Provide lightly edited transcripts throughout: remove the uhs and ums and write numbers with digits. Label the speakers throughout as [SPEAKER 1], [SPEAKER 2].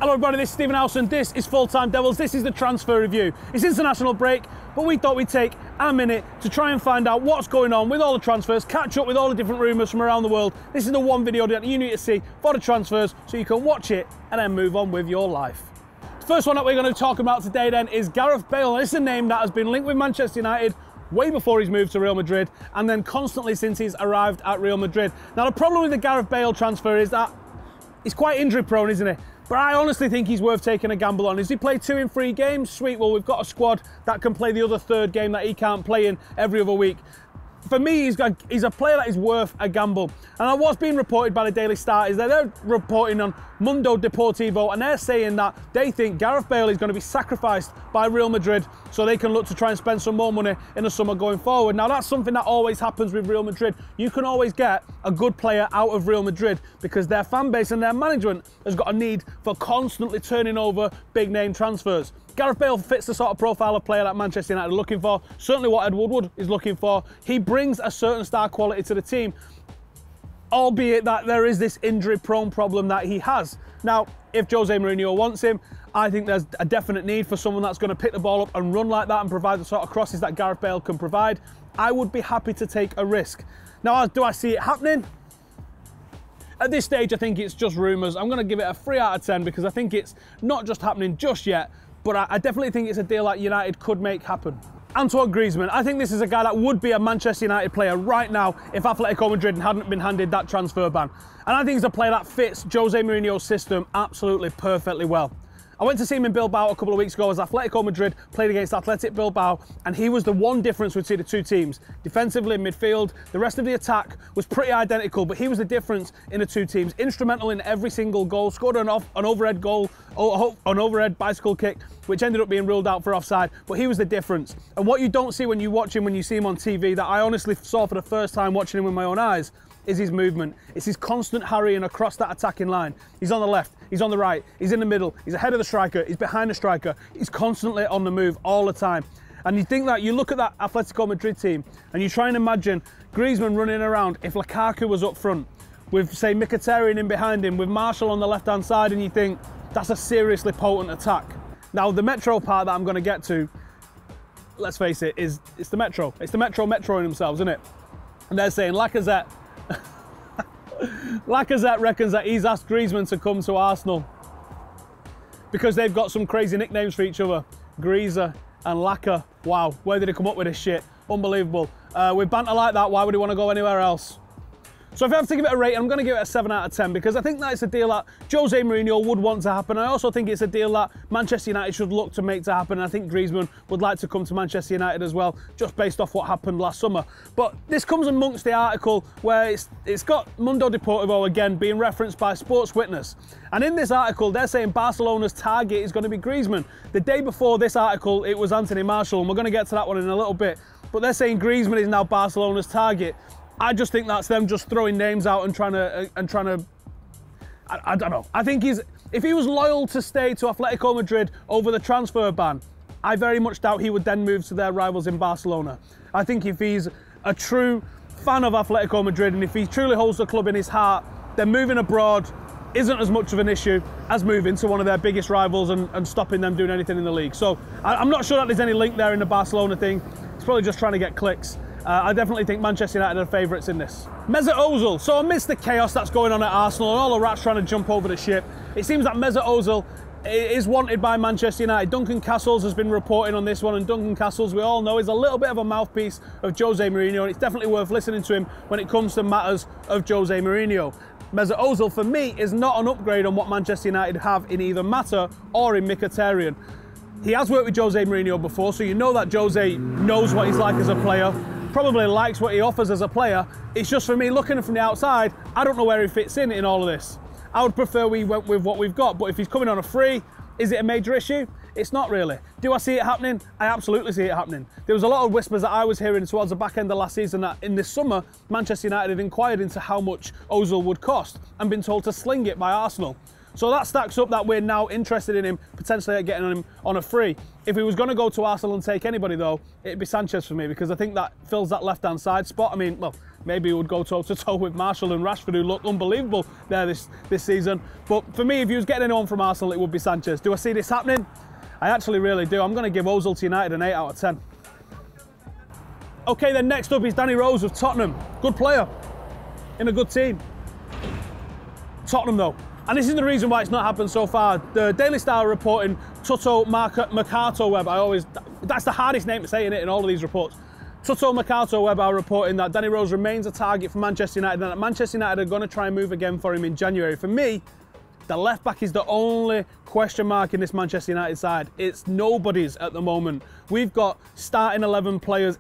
[SPEAKER 1] Hello everybody, this is Stephen House and this is Full Time Devils. This is the transfer review. It's international break, but we thought we'd take a minute to try and find out what's going on with all the transfers, catch up with all the different rumours from around the world. This is the one video that you need to see for the transfers so you can watch it and then move on with your life. The first one that we're going to talk about today then is Gareth Bale. This is a name that has been linked with Manchester United way before he's moved to Real Madrid and then constantly since he's arrived at Real Madrid. Now the problem with the Gareth Bale transfer is that he's quite injury prone, isn't he? But I honestly think he's worth taking a gamble on. Has he played 2 in 3 games? Sweet, well, we've got a squad that can play the other third game that he can't play in every other week. For me, he's a player that is worth a gamble. And what's being reported by the Daily Star is that they're reporting on Mundo Deportivo and they're saying that they think Gareth Bale is going to be sacrificed by Real Madrid so they can look to try and spend some more money in the summer going forward. Now, that's something that always happens with Real Madrid. You can always get a good player out of Real Madrid because their fan base and their management has got a need for constantly turning over big name transfers. Gareth Bale fits the sort of profile of player that Manchester United are looking for, certainly what Ed Woodward is looking for. He brings a certain star quality to the team, albeit that there is this injury-prone problem that he has. Now, if Jose Mourinho wants him, I think there's a definite need for someone that's going to pick the ball up and run like that and provide the sort of crosses that Gareth Bale can provide. I would be happy to take a risk. Now, do I see it happening? At this stage, I think it's just rumours. I'm going to give it a 3 out of 10 because I think it's not just happening just yet, but I definitely think it's a deal that United could make happen. Antoine Griezmann, I think this is a guy that would be a Manchester United player right now if Atletico Madrid hadn't been handed that transfer ban. And I think he's a player that fits Jose Mourinho's system absolutely perfectly well. I went to see him in Bilbao a couple of weeks ago as Atletico Madrid played against Athletic Bilbao, and he was the one difference between the two teams. Defensively, in midfield, the rest of the attack was pretty identical, but he was the difference in the two teams. Instrumental in every single goal, scored an overhead goal, an overhead bicycle kick, which ended up being ruled out for offside, but he was the difference. And what you don't see when you watch him, when you see him on TV, that I honestly saw for the first time watching him with my own eyes, is his movement. It's his constant harrying across that attacking line. He's on the left, he's on the right, he's in the middle, he's ahead of the striker, he's behind the striker. He's constantly on the move all the time. And you think that, you look at that Atletico Madrid team and you try and imagine Griezmann running around if Lukaku was up front, with say Mkhitaryan in behind him, with Marshall on the left-hand side, and you think that's a seriously potent attack. Now the Metro part that I'm going to get to, let's face it, it's the Metro. It's the Metro in themselves, isn't it? And they're saying Lacazette reckons that he's asked Griezmann to come to Arsenal because they've got some crazy nicknames for each other. Greaser and Lacquer. Wow, where did he come up with this shit? Unbelievable. With banter like that, why would he want to go anywhere else? So if I have to give it a rating, I'm going to give it a 7 out of 10 because I think that it's a deal that Jose Mourinho would want to happen. I also think it's a deal that Manchester United should look to make to happen. And I think Griezmann would like to come to Manchester United as well, just based off what happened last summer. But this comes amongst the article where it's got Mundo Deportivo again being referenced by Sports Witness. And in this article, they're saying Barcelona's target is going to be Griezmann. The day before this article, it was Anthony Marshall, and we're going to get to that one in a little bit. But they're saying Griezmann is now Barcelona's target. I just think that's them just throwing names out and trying to. I don't know. I think if he was loyal to stay to Atletico Madrid over the transfer ban, I very much doubt he would then move to their rivals in Barcelona. I think if he's a true fan of Atletico Madrid and if he truly holds the club in his heart, then moving abroad isn't as much of an issue as moving to one of their biggest rivals and stopping them doing anything in the league. So I'm not sure that there's any link there in the Barcelona thing. He's probably just trying to get clicks. I definitely think Manchester United are favourites in this. Mesut Ozil. So amidst the chaos that's going on at Arsenal and all the rats trying to jump over the ship, it seems that Mesut Ozil is wanted by Manchester United. Duncan Castles has been reporting on this one, and Duncan Castles, we all know, is a little bit of a mouthpiece of Jose Mourinho, and it's definitely worth listening to him when it comes to matters of Jose Mourinho. Mesut Ozil, for me, is not an upgrade on what Manchester United have in either Mata or in Mkhitaryan. He has worked with Jose Mourinho before, so you know that Jose knows what he's like as a player, probably likes what he offers as a player. It's just, for me, looking from the outside, I don't know where he fits in all of this. I would prefer we went with what we've got, but if he's coming on a free, is it a major issue? It's not really. Do I see it happening? I absolutely see it happening. There was a lot of whispers that I was hearing towards the back end of last season that in this summer, Manchester United had inquired into how much Ozil would cost and been told to sling it by Arsenal. So that stacks up that we're now interested in him, potentially getting him on a free. If he was going to go to Arsenal and take anybody though, it'd be Sanchez for me, because I think that fills that left-hand side spot. I mean, well, maybe he would go toe-to-toe with Martial and Rashford, who look unbelievable there this season. But for me, if he was getting anyone from Arsenal, it would be Sanchez. Do I see this happening? I actually really do. I'm going to give Ozil to United an 8 out of 10. Okay, then next up is Danny Rose of Tottenham. Good player in a good team. Tottenham though. And this is the reason why it's not happened so far. The Daily Star are reporting Toto Mercato Web. That's the hardest name to say in all of these reports. Toto Mercato Web are reporting that Danny Rose remains a target for Manchester United and that Manchester United are going to try and move again for him in January. For me, the left back is the only question mark in this Manchester United side. It's nobody's at the moment. We've got starting 11 players,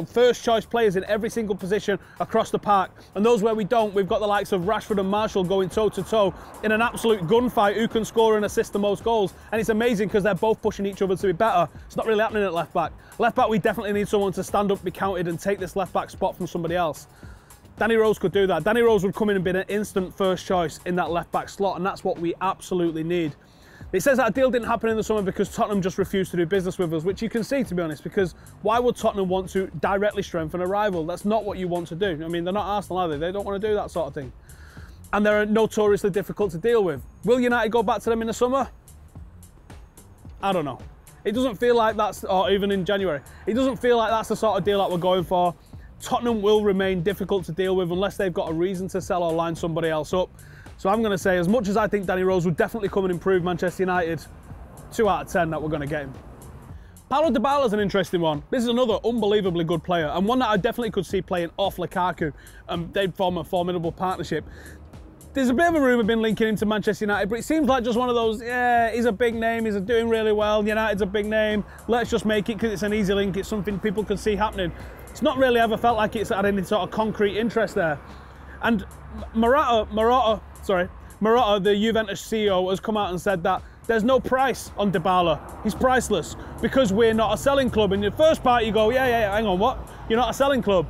[SPEAKER 1] first choice players in every single position across the park. And those where we don't, we've got the likes of Rashford and Martial going toe to toe in an absolute gunfight who can score and assist the most goals. And it's amazing because they're both pushing each other to be better. It's not really happening at left back. Left back, we definitely need someone to stand up, be counted and take this left back spot from somebody else. Danny Rose could do that. Danny Rose would come in and be an instant first choice in that left back slot, and that's what we absolutely need. It says that a deal didn't happen in the summer because Tottenham just refused to do business with us, which you can see, to be honest, because why would Tottenham want to directly strengthen a rival? That's not what you want to do. I mean, they're not Arsenal, are they? They don't want to do that sort of thing. And they're notoriously difficult to deal with. Will United go back to them in the summer? I don't know. It doesn't feel like that's, or even in January, it doesn't feel like that's the sort of deal that we're going for. Tottenham will remain difficult to deal with unless they've got a reason to sell or line somebody else up. So I'm going to say, as much as I think Danny Rose would definitely come and improve Manchester United, 2 out of 10 that we're going to get him. Paulo Dybala is an interesting one. This is another unbelievably good player and one that I definitely could see playing off Lukaku. They'd form a formidable partnership. There's a bit of a rumour been linking him to Manchester United, but it seems like just one of those, yeah, he's a big name, he's doing really well, United's a big name, let's just make it because it's an easy link, it's something people can see happening. It's not really ever felt like it's had any sort of concrete interest there. And Marotta, the Juventus CEO, has come out and said that there's no price on Dybala. He's priceless because we're not a selling club. And the first part you go, yeah, hang on, what? You're not a selling club?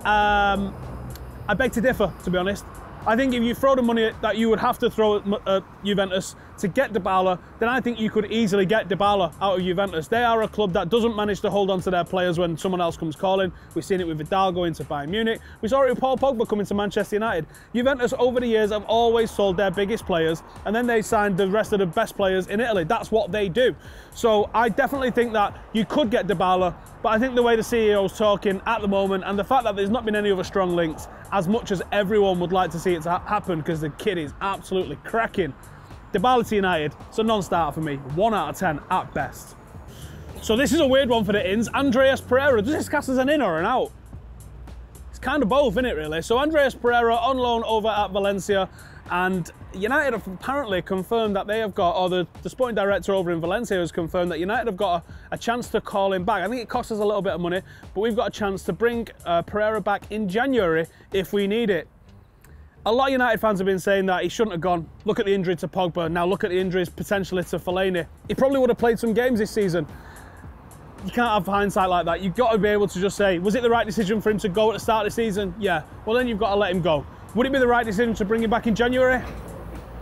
[SPEAKER 1] I beg to differ, to be honest. I think if you throw the money that you would have to throw at Juventus to get Dybala, then I think you could easily get Dybala out of Juventus. They are a club that doesn't manage to hold on to their players when someone else comes calling. We've seen it with Vidal going to Bayern Munich. We saw it with Paul Pogba coming to Manchester United. Juventus over the years have always sold their biggest players and then they signed the rest of the best players in Italy. That's what they do. So I definitely think that you could get Dybala, but I think the way the CEO's talking at the moment and the fact that there's not been any other strong links, as much as everyone would like to see it happen because the kid is absolutely cracking, Dybala to United, it's a non-starter for me. 1 out of 10 at best. So this is a weird one for the ins. Andreas Pereira, does this cast as an in or an out? It's kind of both, isn't it, really? So Andreas Pereira on loan over at Valencia, and United have apparently confirmed that they have got, or the sporting director over in Valencia has confirmed that United have got a chance to call him back. I think it costs us a little bit of money, but we've got a chance to bring Pereira back in January if we need it. A lot of United fans have been saying that he shouldn't have gone. Look at the injury to Pogba. Now look at the injuries potentially to Fellaini. He probably would have played some games this season. You can't have hindsight like that. You've got to be able to just say, was it the right decision for him to go at the start of the season? Yeah. Well, then you've got to let him go. Would it be the right decision to bring him back in January?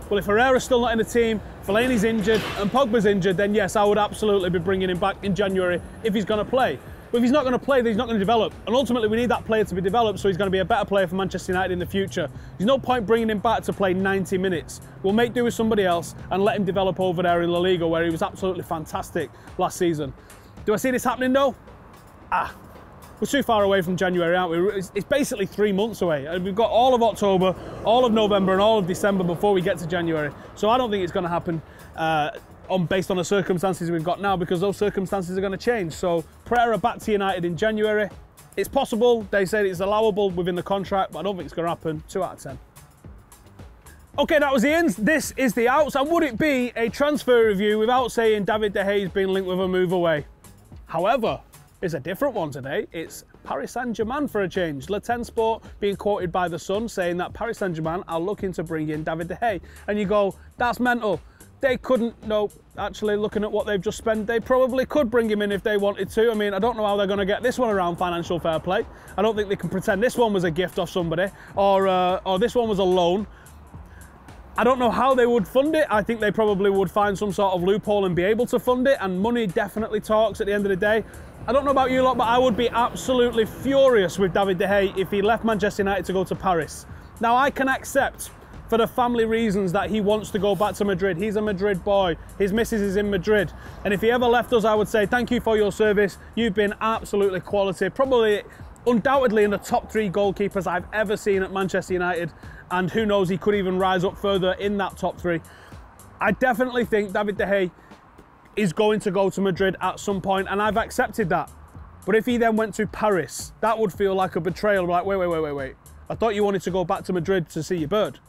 [SPEAKER 1] Well, if Herrera's still not in the team, Fellaini's injured and Pogba's injured, then yes, I would absolutely be bringing him back in January if he's going to play. But if he's not going to play, then he's not going to develop. And ultimately, we need that player to be developed so he's going to be a better player for Manchester United in the future. There's no point bringing him back to play 90 minutes. We'll make do with somebody else and let him develop over there in La Liga, where he was absolutely fantastic last season. Do I see this happening, though? We're too far away from January, aren't we? It's basically 3 months away. And we've got all of October, all of November, and all of December before we get to January. So I don't think it's going to happen based on the circumstances we've got now, because those circumstances are going to change. So Pereira back to United in January. It's possible. They said it's allowable within the contract, but I don't think it's going to happen. 2 out of 10. Okay, that was the ins. This is the outs. And would it be a transfer review without saying David De Gea's been linked with a move away? However, it's a different one today. It's Paris Saint-Germain for a change. Le Temps Sport being quoted by The Sun saying that Paris Saint-Germain are looking to bring in David De Gea. And you go, that's mental. They couldn't, no, actually looking at what they've just spent, they probably could bring him in if they wanted to. I mean, I don't know how they're going to get this one around financial fair play. I don't think they can pretend this one was a gift off somebody or this one was a loan. I don't know how they would fund it. I think they probably would find some sort of loophole and be able to fund it, and money definitely talks at the end of the day. I don't know about you lot, but I would be absolutely furious with David De Gea if he left Manchester United to go to Paris. Now, I can accept for the family reasons that he wants to go back to Madrid. He's a Madrid boy. His missus is in Madrid. And if he ever left us, I would say thank you for your service. You've been absolutely quality. Probably, undoubtedly in the top 3 goalkeepers I've ever seen at Manchester United. And who knows, he could even rise up further in that top 3. I definitely think David De Gea is going to go to Madrid at some point, and I've accepted that. But if he then went to Paris, that would feel like a betrayal. Like, wait. I thought you wanted to go back to Madrid to see your bird.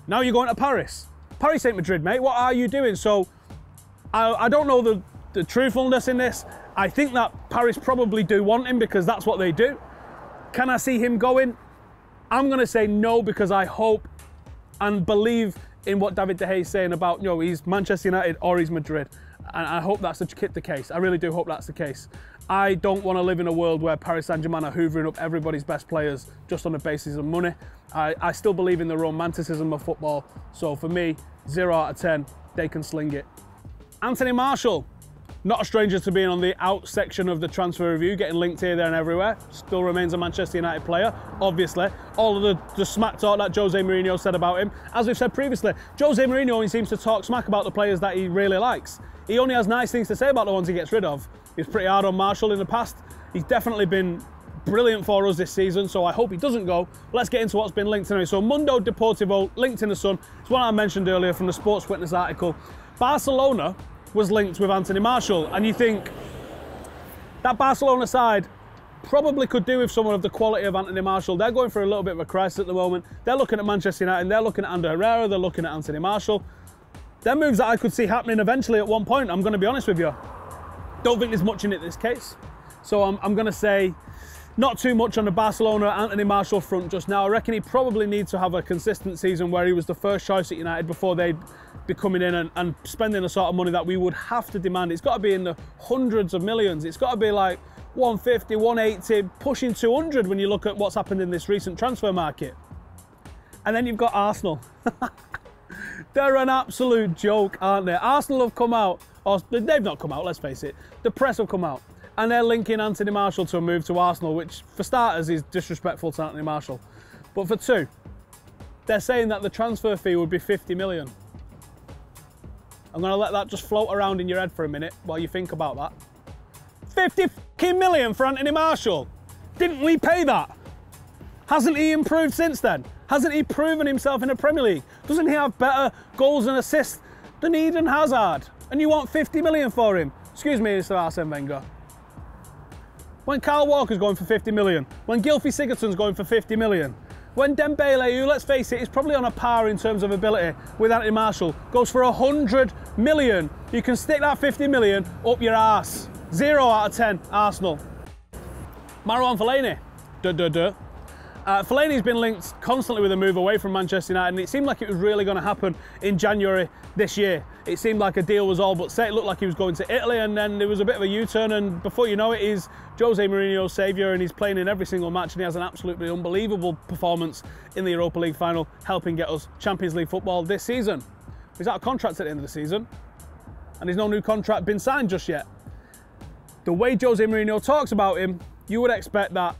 [SPEAKER 1] Now you're going to Paris. Paris ain't Madrid, mate. What are you doing? So I don't know the truthfulness in this. I think that Paris probably do want him because that's what they do. Can I see him going? I'm going to say no, because I hope and believe in what David De Gea is saying about, you know, he's Manchester United or he's Madrid. And I hope that's the case. I really do hope that's the case. I don't want to live in a world where Paris Saint-Germain are hoovering up everybody's best players just on the basis of money. I still believe in the romanticism of football. So for me, 0 out of 10, they can sling it. Anthony Martial, not a stranger to being on the out section of the transfer review, getting linked here, there and everywhere. Still remains a Manchester United player, obviously. All of the smack talk that Jose Mourinho said about him. As we've said previously, Jose Mourinho only seems to talk smack about the players that he really likes. He only has nice things to say about the ones he gets rid of. He's pretty hard on Martial in the past. He's definitely been brilliant for us this season, so I hope he doesn't go. Let's get into what's been linked tonight. So Mundo Deportivo, linked in the Sun. It's one I mentioned earlier from the Sports Witness article. Barcelona was linked with Anthony Martial, and you think that Barcelona side probably could do with someone of the quality of Anthony Martial. They're going for a little bit of a crisis at the moment. They're looking at Manchester United, they're looking at Ander Herrera, they're looking at Anthony Martial. They're moves that I could see happening eventually at one point, I'm going to be honest with you. Don't think there's much in it this case. So I'm going to say not too much on the Barcelona Anthony Martial front just now. I reckon he probably needs to have a consistent season where he was the first choice at United before they'd be coming in and spending the sort of money that we would have to demand. It's got to be in the hundreds of millions. It's got to be like 150, 180, pushing 200 when you look at what's happened in this recent transfer market. And then you've got Arsenal. They're an absolute joke, aren't they? Arsenal have come out, or they've not come out, let's face it. The press have come out, and they're linking Anthony Martial to a move to Arsenal, which for starters is disrespectful to Anthony Martial. But for two, they're saying that the transfer fee would be 50 million. I'm going to let that just float around in your head for a minute while you think about that. 50 million for Anthony Martial? Didn't we pay that? Hasn't he improved since then? Hasn't he proven himself in the Premier League? Doesn't he have better goals and assists than Eden Hazard? And you want 50 million for him? Excuse me, Mr. Arsene Wenger. When Kyle Walker's going for 50 million, when Gylfi Sigurdsson's going for 50 million, when Dembele, who, let's face it, is probably on a par in terms of ability with Anthony Martial, goes for 100 million, you can stick that 50 million up your arse. 0 out of 10, Arsenal. Marwan Fellaini. Fellaini's been linked constantly with a move away from Manchester United, and it seemed like it was really going to happen in January this year. It seemed like a deal was all but set. It looked like he was going to Italy, and then there was a bit of a U-turn, and before you know it, he's Jose Mourinho's saviour, and he's playing in every single match, and he has an absolutely unbelievable performance in the Europa League final, helping get us Champions League football this season. He's out of contract at the end of the season, and there's no new contract been signed just yet. The way Jose Mourinho talks about him, you would expect that.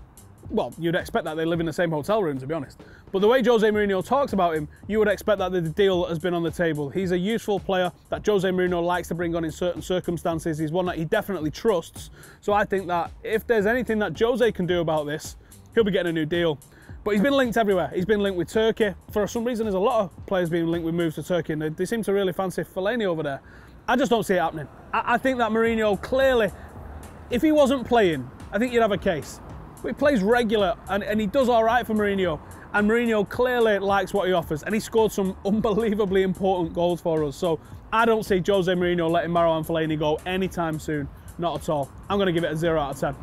[SPEAKER 1] Well, you'd expect that they live in the same hotel room, to be honest. But the way Jose Mourinho talks about him, you would expect that the deal has been on the table. He's a useful player that Jose Mourinho likes to bring on in certain circumstances. He's one that he definitely trusts. So I think that if there's anything that Jose can do about this, he'll be getting a new deal. But he's been linked everywhere. He's been linked with Turkey. For some reason, there's a lot of players being linked with moves to Turkey, and they seem to really fancy Fellaini over there. I just don't see it happening. I think that Mourinho clearly, if he wasn't playing, I think you'd have a case. But he plays regular, and he does all right for Mourinho. And Mourinho clearly likes what he offers, and he scored some unbelievably important goals for us. So I don't see Jose Mourinho letting Marwan Fellaini go anytime soon. Not at all. I'm going to give it a 0 out of 10.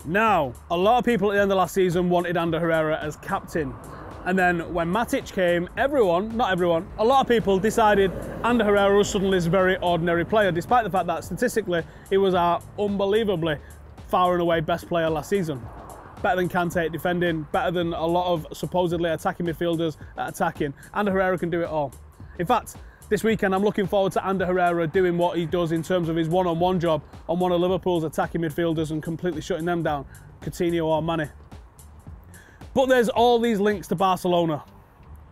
[SPEAKER 1] Now, a lot of people at the end of last season wanted Ander Herrera as captain. And then when Matic came, everyone, not everyone, a lot of people decided Ander Herrera was suddenly this very ordinary player, despite the fact that statistically he was our unbelievably far and away best player last season. Better than Kante at defending, better than a lot of supposedly attacking midfielders at attacking. Ander Herrera can do it all. In fact, this weekend I'm looking forward to Ander Herrera doing what he does in terms of his one-on-one job on one of Liverpool's attacking midfielders and completely shutting them down, Coutinho or Mane. But there's all these links to Barcelona.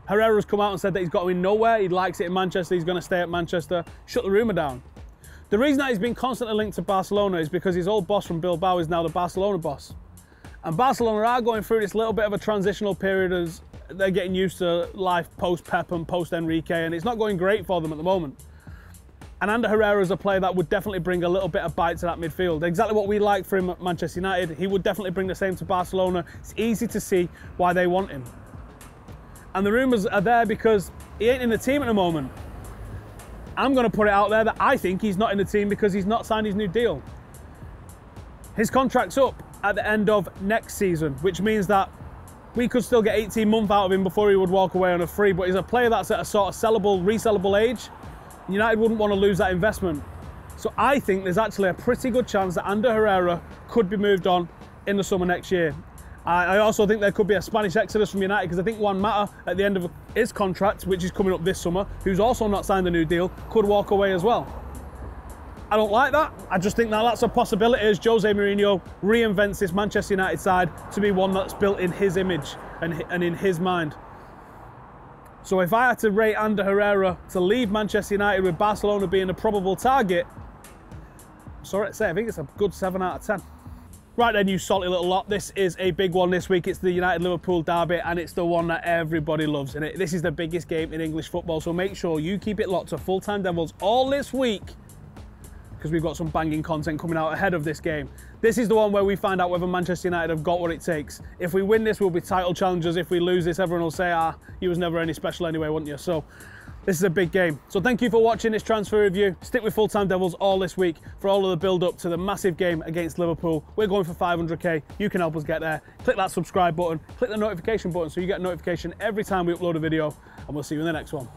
[SPEAKER 1] Herrera's come out and said that he's got to be nowhere, he likes it in Manchester, he's going to stay at Manchester. Shut the rumour down. The reason that he's been constantly linked to Barcelona is because his old boss from Bilbao is now the Barcelona boss. And Barcelona are going through this little bit of a transitional period as they're getting used to life post-Pep and post-Enrique, and it's not going great for them at the moment. And Ander Herrera is a player that would definitely bring a little bit of bite to that midfield. Exactly what we like for him at Manchester United, he would definitely bring the same to Barcelona. It's easy to see why they want him. And the rumours are there because he ain't in the team at the moment. I'm going to put it out there that I think he's not in the team because he's not signed his new deal. His contract's up at the end of next season, which means that we could still get 18 months out of him before he would walk away on a free, but he's a player that's at a sort of sellable, resellable age. United wouldn't want to lose that investment. So I think there's actually a pretty good chance that Ander Herrera could be moved on in the summer next year. I also think there could be a Spanish exodus from United because I think Juan Mata, at the end of his contract, which is coming up this summer, who's also not signed a new deal, could walk away as well. I don't like that. I just think that that's a possibility as Jose Mourinho reinvents this Manchester United side to be one that's built in his image and in his mind. So if I had to rate Ander Herrera to leave Manchester United with Barcelona being a probable target, I'm sorry to say, I think it's a good 7 out of 10. Right then, you salty little lot, this is a big one this week. It's the United-Liverpool derby, and it's the one that everybody loves. And this is the biggest game in English football, so make sure you keep it locked to Full Time Devils all this week, because we've got some banging content coming out ahead of this game. This is the one where we find out whether Manchester United have got what it takes. If we win this, we'll be title challengers. If we lose this, everyone will say, you was never any special anyway, wouldn't you? So this is a big game. So thank you for watching this transfer review. Stick with Full Time Devils all this week for all of the build-up to the massive game against Liverpool. We're going for 500k. You can help us get there. Click that subscribe button, click the notification button so you get a notification every time we upload a video, and we'll see you in the next one.